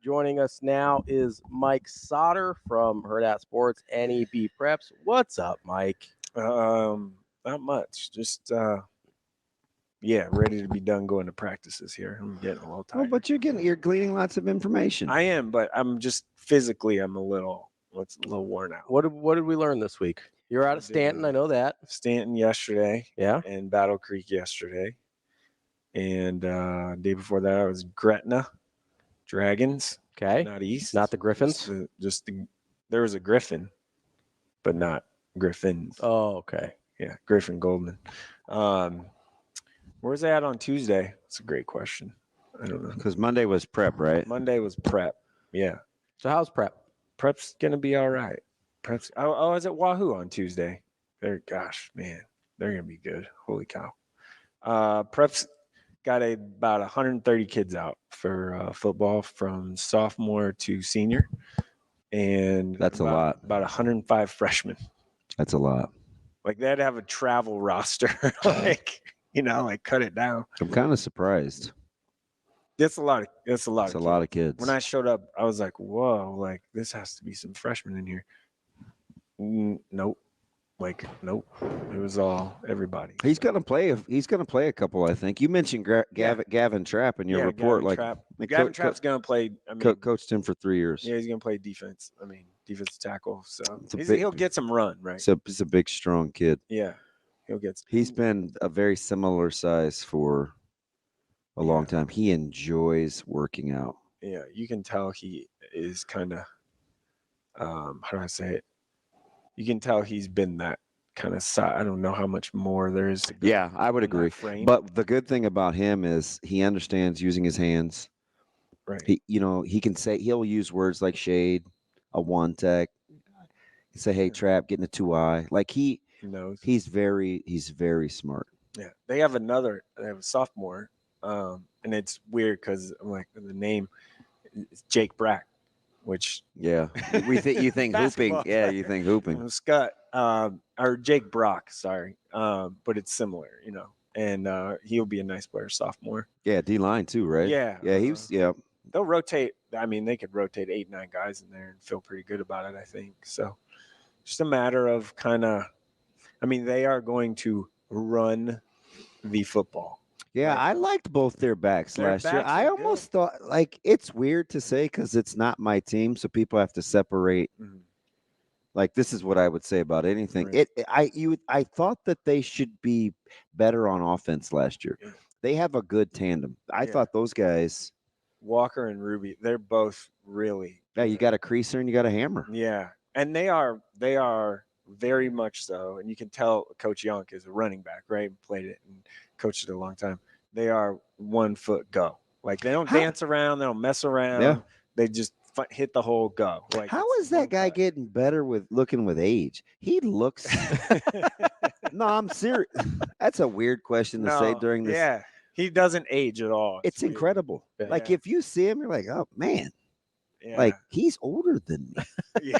Joining us now is Mike Sautter from Hurrdat Sports, nebpreps. What's up, Mike? Not much. Just ready to be done going to practices here. I'm getting a little tired. Oh, but you're gleaning lots of information. I am, but I'm just physically I'm a little worn out. What did we learn this week? You're out of Stanton, I know that. Stanton yesterday, Yeah. and Battle Creek yesterday, and day before that I was Gretna Dragons. Okay. Not East, Not the Griffins. There was a Griffin, but not Griffins. Oh, okay. Yeah, Griffin Goldman. Where's they at on Tuesday? That's a great question. I don't know. Because Monday was prep, right? Monday was prep. Yeah. So how's prep? Prep's going to be all right. Prep's, I was at Wahoo on Tuesday. They're going to be good. Holy cow. Prep's got about 130 kids out for football from sophomore to senior. And that's a lot. About 105 freshmen. That's a lot. Like they'd have a travel roster, like cut it down. I'm kind of surprised. It's a lot a lot of kids. When I showed up, I was like, whoa, like this has to be some freshmen in here. Nope. Nope. It was all everybody. He's gonna play a couple, I think. You mentioned Gavin Trapp in your report. Gavin Trapp's gonna play. I mean, coached him for 3 years. Yeah, he's gonna play defense. I mean, defensive tackle. So he'll get some run, right? So he's a big, strong kid. Yeah, he'll get. He's been a very similar size for a long time. He enjoys working out. Yeah, you can tell he is kind of. How do I say it? You can tell he's been that kind of size. I don't know how much more there is to go. Yeah, I would agree. But the good thing about him is he understands using his hands. Right. He can say, he'll use words like shade, a one tech. He say, hey, trap, getting a 2-eye. Like he knows. He's very smart. Yeah. They have a sophomore. And it's weird because I'm like the name is Jake Brack. Which you think hooping. Yeah, you think hooping. Scott or Jake Brock, sorry. But it's similar, and he'll be a nice player sophomore. Yeah, D-line too, right? Yeah. They'll rotate. I mean, they could rotate 8-9 guys in there and feel pretty good about it, I think. So just a matter of they are going to run the football. Yeah, I liked both their backs last year. I almost thought, it's weird to say because it's not my team, so people have to separate. Mm-hmm. Like, this is what I would say about anything. Right. I thought that they should be better on offense last year. Yeah. They have a good tandem. I thought those guys, Walker and Ruby, they're both really. Yeah, you got a creaser and you got a hammer. Yeah, and they are very much so, and you can tell Coach Yonk is a running back, right? Played it and coached it a long time. They are 1 foot go. Like they don't dance around, they don't mess around. Yeah. They just hit the whole go. Like how is that guy getting better with age? He looks. No, I'm serious. That's a weird question to say during this. Yeah, he doesn't age at all. It's incredible. Yeah. Like if you see him, you're like, oh man, like he's older than me. Yeah.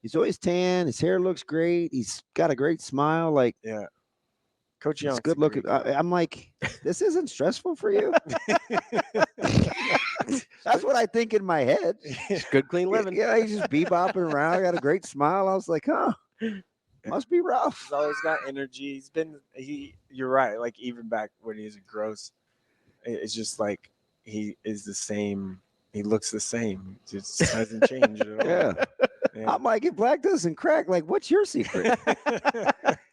He's always tan. His hair looks great. He's got a great smile. Like Coach Young's good looking. I'm like, this isn't stressful for you. That's what I think in my head. It's good, clean living. Yeah, he's just bebopping around. I got a great smile. I was like, must be rough. He's always got energy. You're right. Like even back when he was gross, it's just like he is the same. He looks the same. It just hasn't changed at all. Yeah. I'm like, if black doesn't crack, like, what's your secret?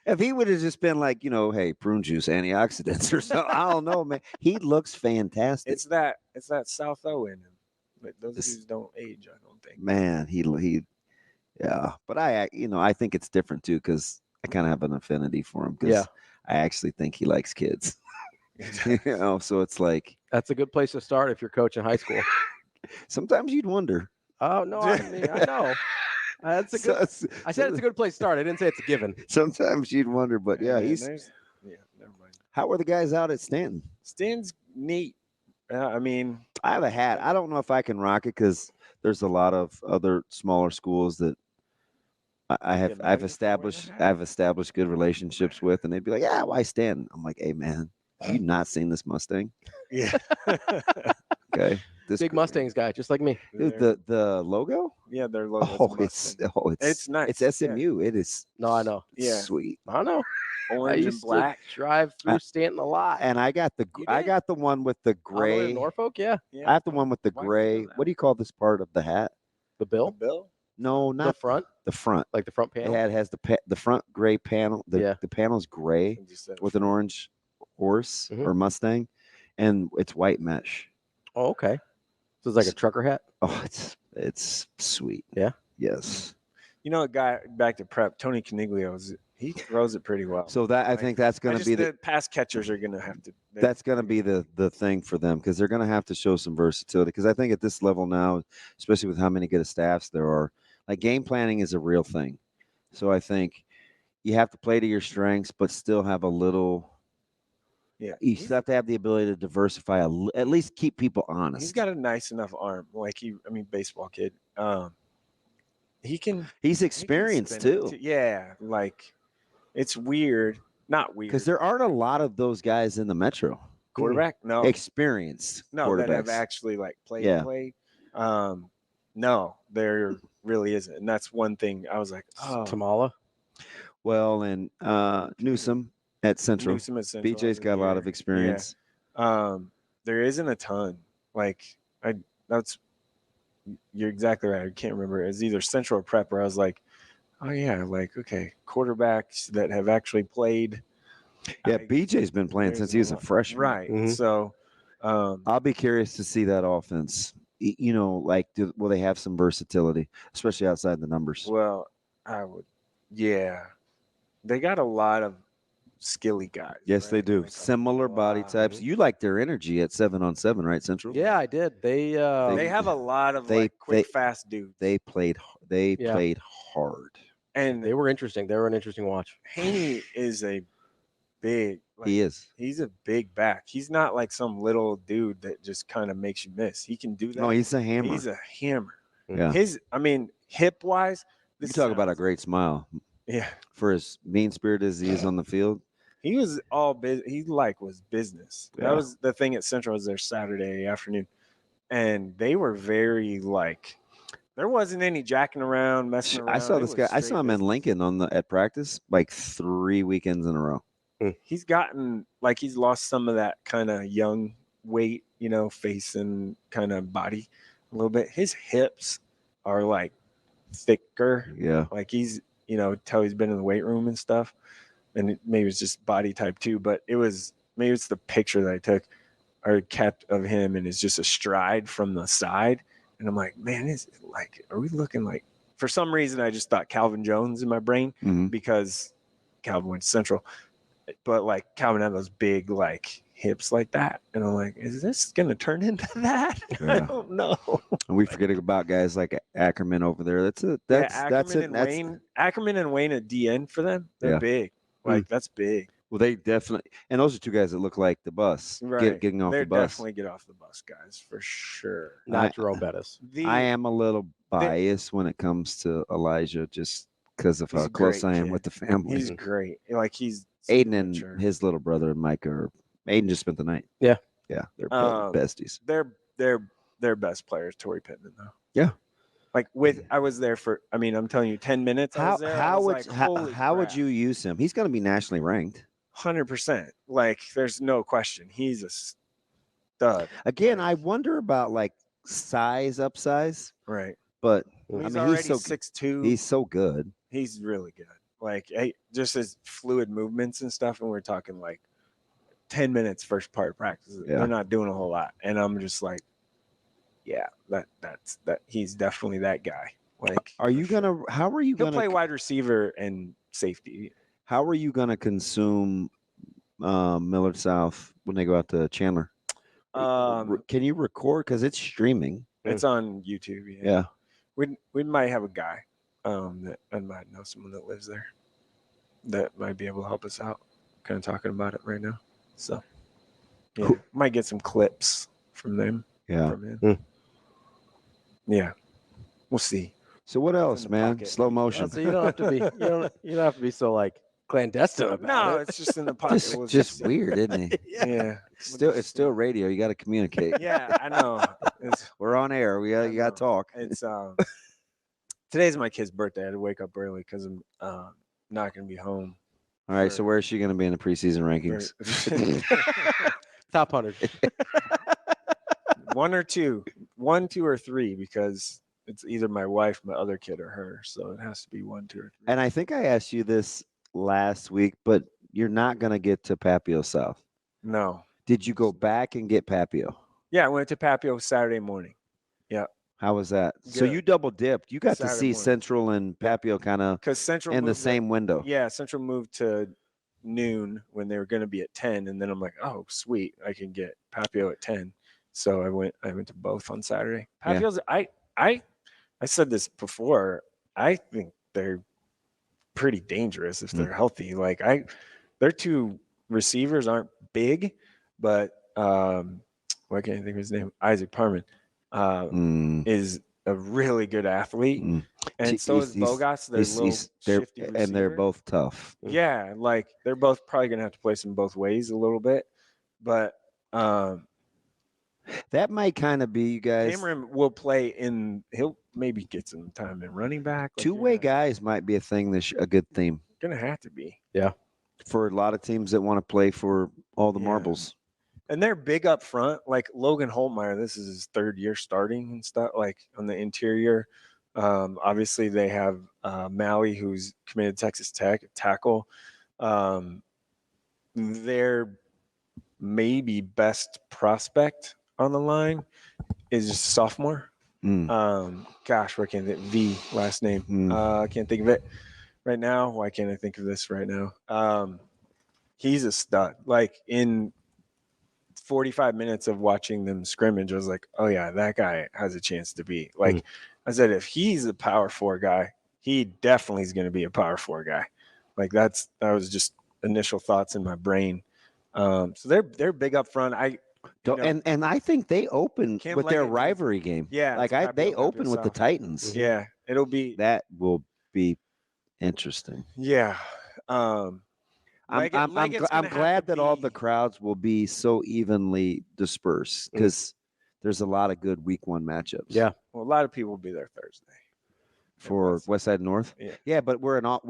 If he would have just been like, hey, prune juice, antioxidants or something, I don't know, man. He looks fantastic. It's that South O in him. But those dudes don't age, I don't think. Man, yeah. But I think it's different too because I kind of have an affinity for him because I actually think he likes kids. So it's like that's a good place to start if you're coaching high school. Sometimes you'd wonder. Oh no, I know. That's a good. I said it's a good place to start. I didn't say it's a given. Sometimes you'd wonder, but never mind. How were the guys out at Stanton? Stanton's neat. I mean, I have a hat. I don't know if I can rock it because there's a lot of other smaller schools that I've established good relationships with, and they'd be like, "Yeah, why Stanton?" I'm like, "Hey, man, have you not seen this Mustang?" Yeah. Okay. Big Mustangs guy, just like me. Dude, the logo? Yeah, their logo. It's nice. It's SMU. Yeah. It is. No, I know. It's Yeah. sweet. I know. Orange and black. To drive through Stanton a lot. And I got the one with the All the way gray. to Norfolk, yeah. I have the one with the Why did you gray. know that? What do you call this part of the hat? The bill, Bill? No, the not front, the front. like the front panel. It has the front gray panel. The panel's gray with an orange horse or Mustang, and it's white mesh. Oh, okay. So it's like a trucker hat. Oh, it's sweet. Yeah. Yes. You know, a guy back to prep, Tony Caniglio, he throws it pretty well. So that I think that's going to be the pass catchers are going to have to. That's going to be the thing for them because they're going to have to show some versatility. Because I think at this level now, especially with how many good staffs there are, like game planning is a real thing. So I think you have to play to your strengths, but still have a little. Yeah, you still have to have the ability to diversify. At least keep people honest. He's got a nice enough arm, baseball kid. He can. He's experienced too. Yeah, like it's weird. Not weird because there aren't a lot of those guys in the Metro. Quarterback, no experienced. No, that have actually like played. No, there really isn't, and that's one thing I was like, oh, Tamala. Well, and Newsom at Central. BJ's got a lot of experience. Yeah. There isn't a ton. You're exactly right. I can't remember. It's either Central or Prep where I was like, oh yeah, okay, quarterbacks that have actually played. Yeah, BJ's been playing since he was a freshman. Right. Mm-hmm. So I'll be curious to see that offense. Will they have some versatility, especially outside the numbers? Well, I would. Yeah. They got a lot of skilly guys. Yes, right? they do. Similar body types. You like their energy at 7-on-7, right, Central? Yeah, I did. They have a lot of quick, fast dudes. They played hard. And they were interesting. They were an interesting watch. Haney is a big. He is. He's a big back. He's not like some little dude that just kind of makes you miss. He can do that. No, he's a hammer. He's a hammer. Yeah. Hip wise. You talk about a great smile. Yeah. For as mean spirited as he is on the field. He was all business. He was business. Yeah. That was the thing at Central. Was there Saturday afternoon, and they were very there wasn't any jacking around, messing around. I saw this guy. I saw him in Lincoln at practice 3 weekends in a row. He's gotten he's lost some of that kind of young weight, face and kind of body a little bit. His hips are thicker. Yeah. He's tell he's been in the weight room and stuff. And maybe it's just body type too, but maybe it's the picture that I took or kept of him, and it's just a stride from the side. And I'm like, man, are we looking for some reason I just thought Calvin Jones in my brain because Calvin went to Central, but Calvin had those big hips like that, and I'm like, is this gonna turn into that? Yeah. I don't know. And we forgetting about guys like Ackerman over there. Ackerman and Wayne at DN for them. They're big. That's big. Well, they definitely, and those are two guys that look like the bus, right? Getting off the bus. They're definitely get off the bus guys for sure. Not Jerome Bettis. I am a little biased when it comes to Elijah, just because of how close I am with the family. He's great. He's Aiden and his little brother Micah. Aiden just spent the night. Yeah, they're besties. Their best player is Torrey Pittman though. Yeah. I was there for. I'm telling you, 10 minutes. How would you use him? He's going to be nationally ranked. 100%. There's no question. He's a stud. Again, I wonder about size upsize. Right. But he's so 6'2". He's so good. He's really good. Just his fluid movements and stuff. And we're talking 10 minutes first part of practice. Yeah. They're not doing a whole lot. And I'm just yeah, that's he's definitely that guy. How are you He'll play wide receiver and safety. How are you gonna consume Millard South when they go out to Chandler? Can you record because it's streaming? It's on YouTube. Yeah. We might have a guy that I might know someone that lives there that might be able to help us out. Kind of talking about it right now. So yeah, might get some clips from them. Yeah. From him. Yeah, we'll see. So what else, man? Slow motion. So you don't have to be. You don't have to be so clandestine about No, it. it's just in the pocket. Just weird, isn't it? Yeah. It's still radio. You got to communicate. Yeah, I know. We're on air. You got to talk. It's today's my kid's birthday. I had to wake up early because I'm not going to be home. All right. So where's she going to be in the preseason rankings? Top 100. 1 or 2, 1, 2, or 3, because it's either my wife, my other kid, or her. So it has to be 1, 2, or 3. And I think I asked you this last week, but you're not going to get to Papio South. No. Did you go back and get Papio? Yeah, I went to Papio Saturday morning. Yeah. How was that? Good. So you double dipped. You got Saturday to see morning. Central and Papio kind of because Central in the moved same window. Yeah, Central moved to noon when they were going to be at 10, and then I'm like, oh, sweet, I can get Papio at 10. So I went to both on Saturday. Papio's I said this before. I think they're pretty dangerous if they're healthy. Like their 2 receivers aren't big, but why can't I think of his name? Isaac Parman is a really good athlete, and so is Bogas. And they're both tough. Yeah, like they're both probably gonna have to play some both ways a little bit, but that might kind of be you guys. Cameron will play he'll maybe get some time in running back. Like, Two-way guys might be a thing. A good theme. Gonna have to be. Yeah, for a lot of teams that want to play for all the marbles. And they're big up front. Like Logan Holtmeyer, this is his 3rd year starting and stuff. Like on the interior, obviously they have Maui, who's committed to Texas Tech, tackle. Their maybe best prospect on the line is just a sophomore. Gosh, why can't V last name? I can't think of it right now. Why can't I think of this right now? He's a stud. Like in 45 minutes of watching them scrimmage, I was like, oh yeah, that guy has a chance to be like, I said, if he's a power 4 guy, he definitely is going to be a power 4 guy. Like that was just initial thoughts in my brain. So they're big up front. And I think they open with their rivalry game. Yeah. Like they open with the Titans. Yeah. That will be interesting. Yeah. I'm glad that all the crowds will be so evenly dispersed because there's a lot of good week 1 matchups. Yeah. Well, a lot of people will be there Thursday for West Side North. Yeah, but we're not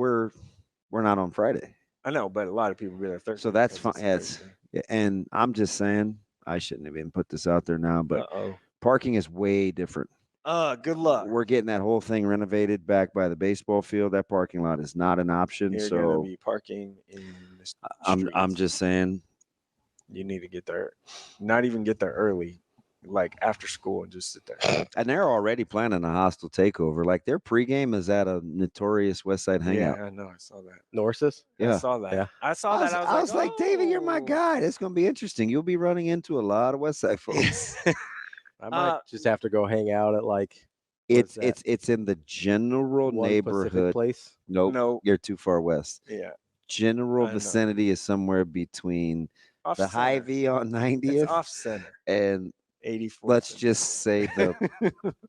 on Friday. I know, but a lot of people will be there Thursday. So that's fine. Yes. And I'm just saying, I shouldn't have even put this out there now, but parking is way different. Good luck. We're getting that whole thing renovated back by the baseball field. That parking lot is not an option. You're so going to be parking in the I'm just saying, you need to get there. Not even get there early, like after school, and just sit there. And they're already planning a hostile takeover. Like their pregame is at a notorious West Side hangout. Yeah, I know. I saw that. Norris? Yeah, I saw that. Yeah. I saw that. I was like, David, you're my guy. It's going to be interesting. You'll be running into a lot of West Side folks. I might just have to go hang out at like. It's in the general neighborhood. Pacific Place? Nope, you're too far west. Yeah. General vicinity is somewhere between off the Hy-Vee on 90th. It's off center. And 84th. Let's just say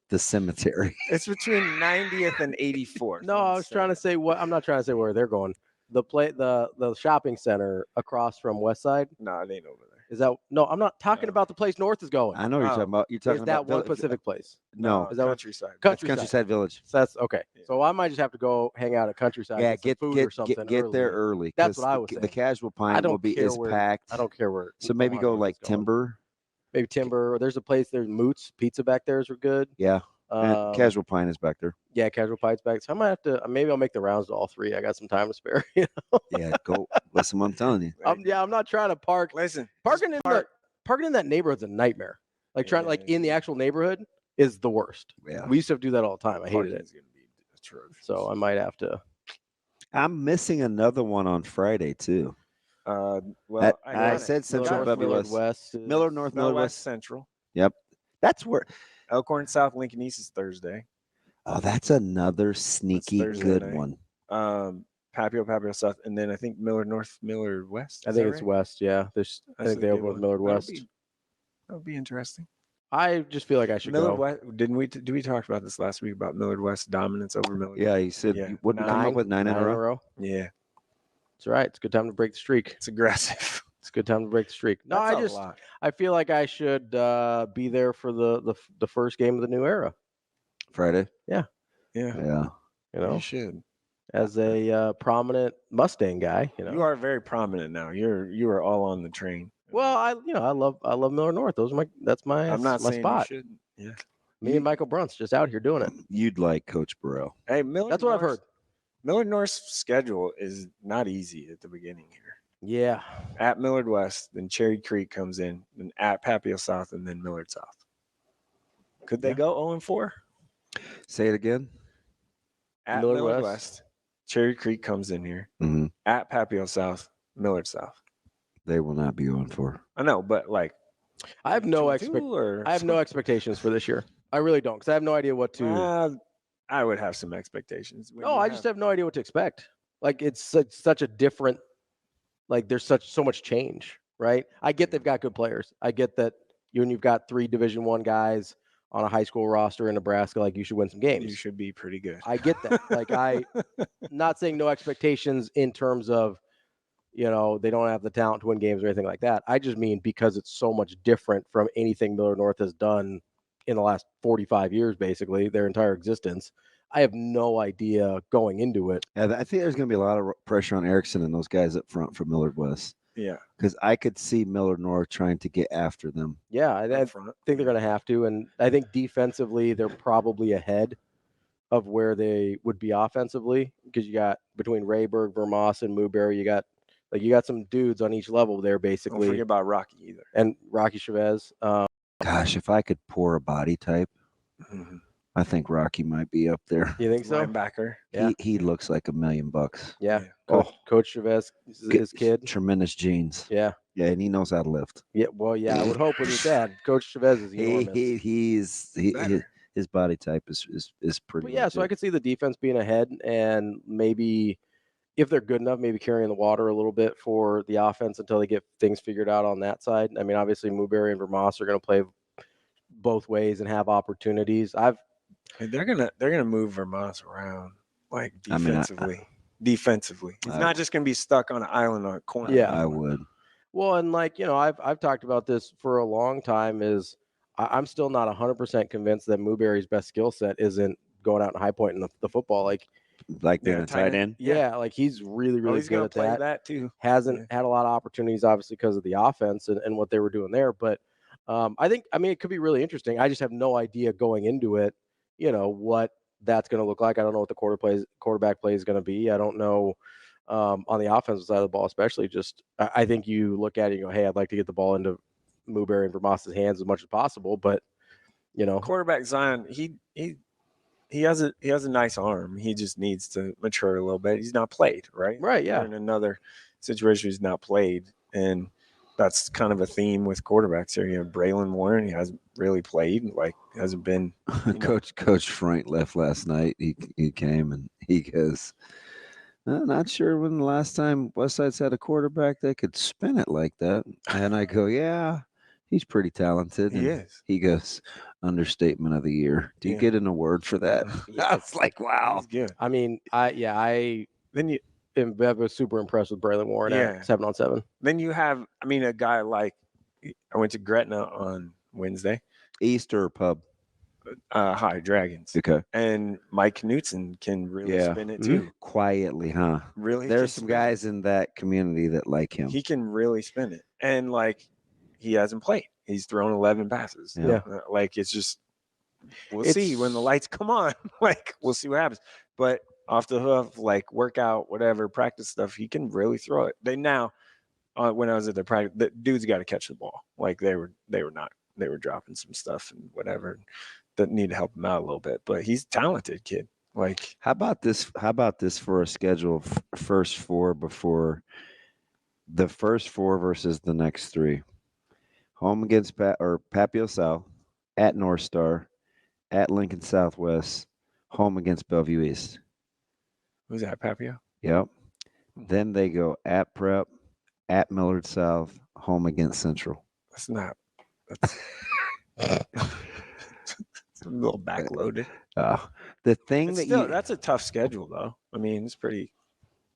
the cemetery. It's between 90th and 84th. No, I was trying to say I'm not trying to say where they're going. The shopping center across from West Side. No, it ain't over there. Is that no? I'm not talking about the place North is going. I know what you're talking about. You're talking about that one Pacific Place. No, is that Countryside. Countryside Village. So that's okay. Yeah. So I might just have to go hang out at Countryside. Yeah, get food or something. Get there early. That's what I was saying. The Casual Pine will be packed. I don't care where. So maybe go like Timber. Maybe Timber. Or there's a place. There's Moots Pizza back there is good. Yeah. And Casual Pine is back there. Yeah, Casual Pine's back. So I might have to. Maybe I'll make the rounds to all 3. I got some time to spare. You know? Yeah, go. Listen, what I'm telling you. I'm not trying to park. Listen, parking in that neighborhood's a nightmare. Like trying in the actual neighborhood is the worst. Yeah, we used to do that all the time. I hated it. So I might have to. I'm missing another one on Friday too. Well, I said Central Millard West, Millard North, Millard West Central. Yep, that's where Elkhorn South, Lincoln East is Thursday. Oh, that's another sneaky good night. One. Papio South, and then I think Millard North, Millard West. I think it's West. Yeah, I think they open with Millard West. That would be interesting. I just feel like I should Millard go. West, didn't we? Did we talk about this last week about Millard West dominance over Millard? Yeah, he said. What did you come up with 9 in a row? Yeah. It's all right. It's a good time to break the streak. It's aggressive. It's a good time to break the streak. No, I feel like I should be there for the first game of the new era. Friday. Yeah. Yeah. You should. As a prominent Mustang guy, You are very prominent now. You are all on the train. Well, I love Miller North. That's my spot. You shouldn't. Yeah. Me and Michael Brunt's just out here doing it. You'd like Coach Burrell. Hey, Miller. That's what I've heard. Miller North's schedule is not easy at the beginning here. Yeah. At Millard West, then Cherry Creek comes in, then at Papio South, and then Millard South. Could they go 0-4? Say it again. At Millard West, Cherry Creek comes in here. Mm-hmm. At Papio South, Millard South. They will not be 0-4. I know, but like, I have no expectations for this year. I really don't, because I have no idea what to. I would have some expectations. I just have no idea what to expect. Like it's such a different. Like there's so much change, right? I get they've got good players. I get that you've got 3 Division I guys on a high school roster in Nebraska. Like you should win some games. You should be pretty good. I get that. Like not saying no expectations in terms of, they don't have the talent to win games or anything like that. I just mean because it's so much different from anything Miller North has done in the last 45 years, basically their entire existence. I have no idea going into it. Yeah, I think there's going to be a lot of pressure on Erickson and those guys up front for Millard West. Yeah. Because I could see Millard North trying to get after them. Yeah, I think they're going to have to. And I think defensively, they're probably ahead of where they would be offensively, because you got between Rayburg, Vermoss, and Mooberry, you got some dudes on each level there, basically. Don't forget about Rocky either. And Rocky Chavez. Gosh, if I could pour a body type, I think Rocky might be up there. You think so? Linebacker. Yeah. He looks like $1 million. Yeah. Coach Chavez is his kid. Tremendous genes. Yeah. Yeah, and he knows how to lift. Yeah. Well, yeah, I would hope with his dad. Coach Chavez is enormous. His body type is pretty. But yeah, so I could see the defense being ahead, and maybe if they're good enough, maybe carrying the water a little bit for the offense until they get things figured out on that side. I mean, obviously Mooberry and Vermoss are going to play both ways and have opportunities. They're gonna move Vermoss around like defensively. Defensively, he's not just gonna be stuck on an island on a corner. Yeah, I would. Well, and I've talked about this for a long time. I'm still not 100% convinced that Mooberry's best skill set isn't going out and high point in the football. Like being a tight end. Yeah, like he's really he's good at play that too. Hasn't had a lot of opportunities, obviously, because of the offense and what they were doing there. But I mean, it could be really interesting. I just have no idea going into it, what that's going to look like. I don't know what the quarterback play is going to be. I don't know on the offensive side of the ball, especially. Just I think you look at it and go, hey, I'd like to get the ball into Mooberry and Vermoss's hands as much as possible. But quarterback Zion, he has a nice arm. He just needs to mature a little bit. He's not played, right? Right. Yeah. We're in another situation, he's not played, and that's kind of a theme with quarterbacks here. Braylon Warren, he hasn't really played, hasn't been. Coach Frank left last night. He came and he goes, I'm not sure when the last time Westside's had a quarterback that could spin it like that. And I go, yeah, he's pretty talented. He is. He goes, understatement of the year. Do you get an award for that? I was like, wow. He's good. I mean, I was super impressed with Braylon Warren at 7-on-7. Then you have, a guy like, I went to Gretna on Wednesday. Easter pub. High Dragons. Okay. And Mike Knutson can really spin it too. Quietly, huh? Really? There's some guys in that community that like him. He can really spin it. And he hasn't played. He's thrown 11 passes. Yeah. It's just, we'll see when the lights come on. We'll see what happens. But off the hoof, workout, whatever, practice stuff, he can really throw it. They now, when I was at the practice, the dude's got to catch the ball. They were not. They were dropping some stuff and whatever that need to help him out a little bit. But he's a talented kid. How about this? How about this for a schedule of first four before the first four versus the next three? Home against Papio South, at North Star, at Lincoln Southwest, home against Bellevue East. Who's that, Papio? Yep. Then they go at Prep, at Millard South, home against Central. That's a little backloaded. The thing that's a tough schedule, though. It's pretty.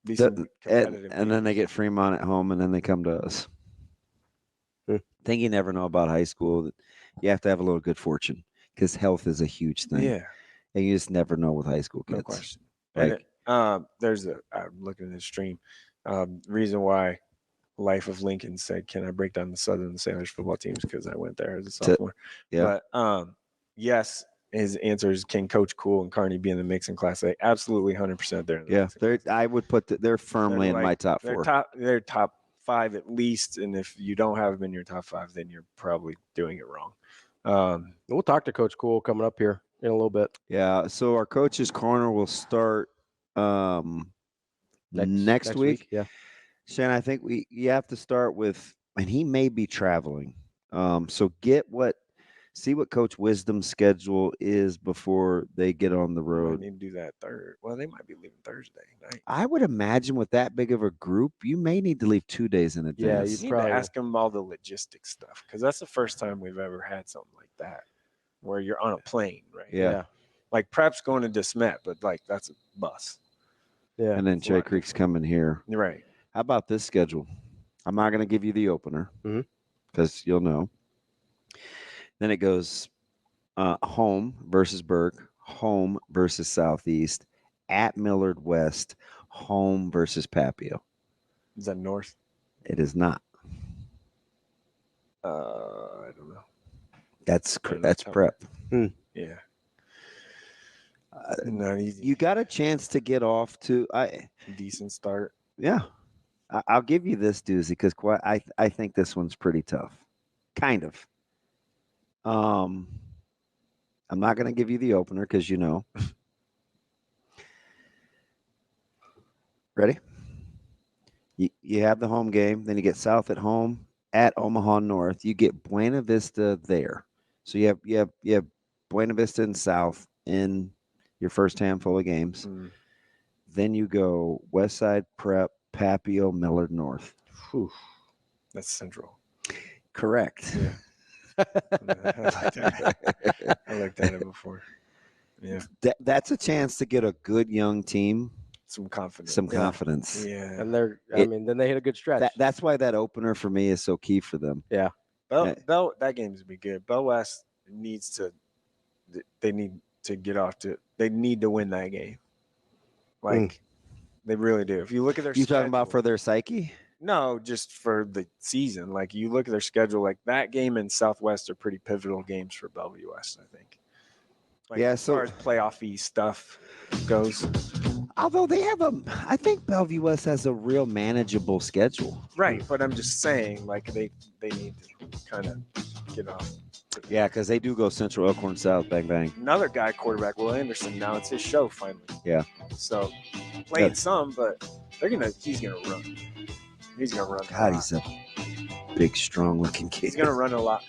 be some competitive and then they get Fremont at home, and then they come to us. I think you never know about high school. You have to have a little good fortune because health is a huge thing. Yeah. And you just never know with high school kids. No question. Like, I'm looking at the stream. Reason why Life of Lincoln said, "Can I break down the Southern and Salish football teams?" Because I went there as a sophomore. Yeah. But yes, his answer is, can Coach Cool and Carney be in the mix in Class A? Absolutely, 100% there. Yeah, I would put they're firmly in my top 4. They're top 5 at least, and if you don't have them in your top 5, then you're probably doing it wrong. We'll talk to Coach Cool coming up here in a little bit. Yeah, so our coach's corner will start next week. Yeah, Shannon, I think you have to start with, and he may be traveling. So see what Coach Wisdom's schedule is before they get on the road. They need to do that third. Well, they might be leaving Thursday night. I would imagine with that big of a group, you may need to leave 2 days in advance. Yeah, you need to ask them all the logistics stuff, because that's the first time we've ever had something like that where you're on a plane, right? Yeah. Like Prep's going to DeSmet, but like that's a bus. Yeah. And then Cherry Creek's coming here. Right. How about this schedule? I'm not going to give you the opener because you'll know. Then it goes home versus Burke, home versus Southeast, at Millard West, home versus Papio. Is that North? It is not. I don't know. That's prep. Yeah. Not easy. You got a chance to get off to decent start. Yeah. I'll give you this doozy because I think this one's pretty tough. Kind of. I'm not going to give you the opener because you know. Ready? You have the home game, then you get South at home, at Omaha North. You get Buena Vista there. So you have Buena Vista and South in your first handful of games. Then you go West Side Prep, Papio, Millard North. Whew. That's Central. Correct. Yeah. I looked at it before. Yeah. That's a chance to get a good young team. Some confidence. Yeah. And then they hit a good stretch. That's why that opener for me is so key for them. Yeah. Bell, that game's gonna be good. Bell West they need to win that game. Like they really do. If you look at their talking about for their psyche? No, just for the season. Like you look at their schedule, like that game and Southwest are pretty pivotal games for Bellevue West, I think. As far as playoff-y stuff goes. Although I think Bellevue West has a real manageable schedule. Right, but I'm just saying, like they need to kind of get off. Yeah, because they do go Central, Elkhorn South, bang, bang. Another guy, quarterback, Will Anderson, now it's his show finally. Yeah. So playing some, but he's gonna run. He's gonna run. God, he's a big, strong-looking kid. He's gonna run a lot.